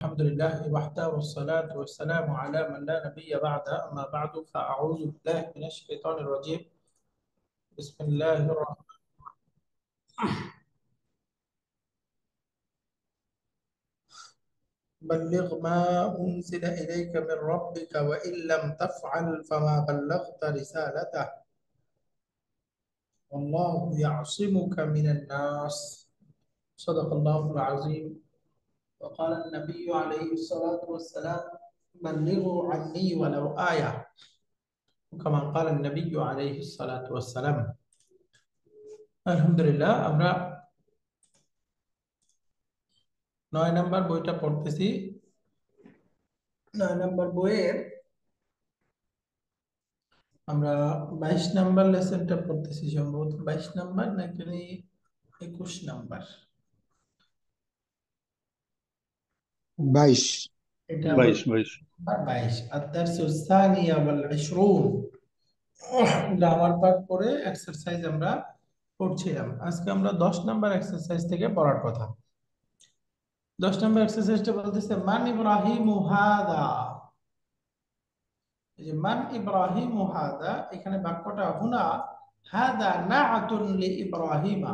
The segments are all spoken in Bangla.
الحمد لله وحده والصلاة والسلام على من لا نبي بعده أما بعد فأعوذ بالله من الشيطان الرجيم بسم الله الرحمن بلغ ما أنزل إليك من ربك وإن لم تفعل فما بلغت رسالته والله يعصمك من الناس صدق الله العظيم وقال النبي عليه الصلاة والسلام بلغوا عني ولو آية كما قال النبي عليه الصلاة والسلام আলহামদুলিল্লাহ আমরা 9 নম্বর বইটা পড়তেছি। 9 নম্বর বইয়ের আমরা 22 নম্বর লেসনটা পড়তেছি, সম্ভবত 22 নম্বর নাকি 21 নম্বর। 22 এটা 22 22 الدرس الثاني والعشرون গ্রামার পার্ট পড়ে এক্সারসাইজ আমরা পড়ছিলাম। আজকে আমরা 10 নম্বর এক্সারসাইজ থেকে পড়ার কথা। 10 নম্বর এক্সারসাইজটা বলতেছে মান ইব্রাহিমু হাদা। এই যে মান ইব্রাহিমু হাদা, এখানে বাক্যটা হুনা হাদা নাআতুন লি ইব্রাহিমা।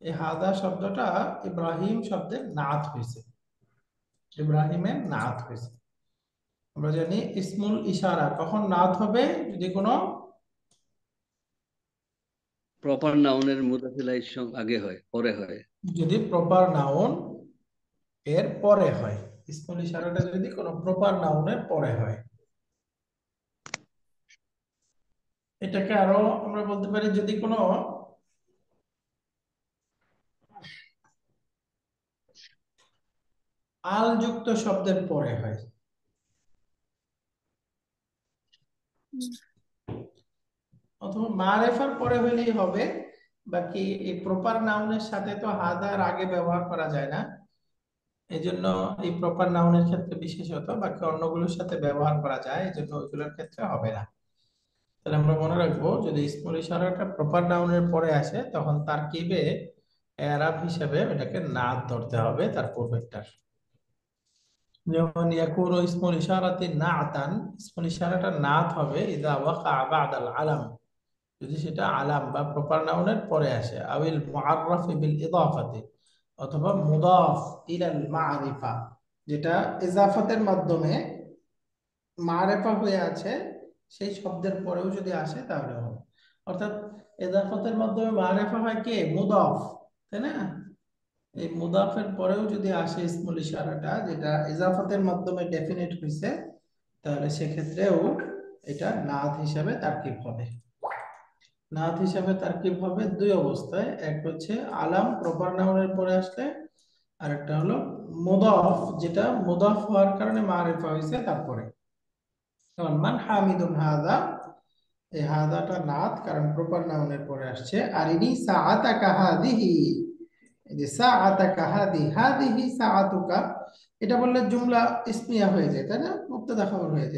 এই হাদা শব্দটা ইব্রাহিম শব্দের নাআত হয়েছে, ইব্রাহিমের নাআত হয়েছে। আমরা জানি ইসমুল ইশারা কখন নাআত হবে, যদি কোনো প্রপার নাউনের মুদাফিলাই আগে হয়, পরে হয়। যদি প্রপার নাউন এর পরে হয়, ইসমুল ইশারাটা যদি কোনো প্রপার নাউনের পরে হয়, এটাকে আরো আমরা বলতে পারি যদি কোনো আল যুক্ত শব্দের পরে হয়। অথবা মারেফার পরে হলেই হবে, বাকি এই প্রপার নাউনের সাথে তো হাদার আগে ব্যবহার করা যায় না, এই জন্য এই প্রপার নাউনের ক্ষেত্রে বিশেষত, বাকি অন্যগুলোর সাথে ব্যবহার করা যায়, এই জন্য ওইগুলোর ক্ষেত্রে হবে না। তাহলে আমরা মনে রাখবো যদি ইসমুল ইশারাটা প্রপার নাউনের পরে আসে তখন তারকিবে এরাব হিসেবে এটাকে নাত ধরতে হবে তার পূর্বেরটার। যেমন ইয়াকুনু ইসমুল ইশারাতি নাআতান, ইসমুল ইশারাটা নাত হবে ইযা ওয়াকা বা'দাল আলাম, যদি সেটা আলাম বা প্রপার নাউনের পরে আসে, আবিল মুআররাফি বিল ইদাফাতি, অথবা মুদাফ ইলাল মা'রিফা, যেটা ইজাফাতের মাধ্যমে মারেফা হয়ে আছে সেই শব্দের পরেও যদি আসে তাহলে হবে। অর্থাৎ ইজাফাতের মাধ্যমে মারেফা হয় কে? মুদাফ, তাই না? এই মুদাফের পরেও যদি আসে ইসমুল ইশারাটা যেটা ইজাফাতের মাধ্যমে ডেফিনেট হয়েছে, তাহলে সেক্ষেত্রেও এটা নাত হিসাবে তারকিব হবে। নাত হিসাবে তারকিব হবে দুই অবস্থায়, এক হচ্ছে আলাম প্রপার নাউনের পরে আসলে, আর একটা হলো মুদাফ, যেটা মুদাফ হওয়ার কারণে মারিফা হয়েছে তারপরে। যেমন মান হামিদুন হাদা, এই হাদাটা নাত কারণ প্রপার নাউনের পরে আসছে। আরিনি সাআতাকা হাদিহি, এই যে সাআতাকা হাদি, হাদিহি সাআতুকা, এটা বললে জুমলা ইসমিয়া হয়ে যায়, তাই না? মুবতাদা খবর হয়ে যায়।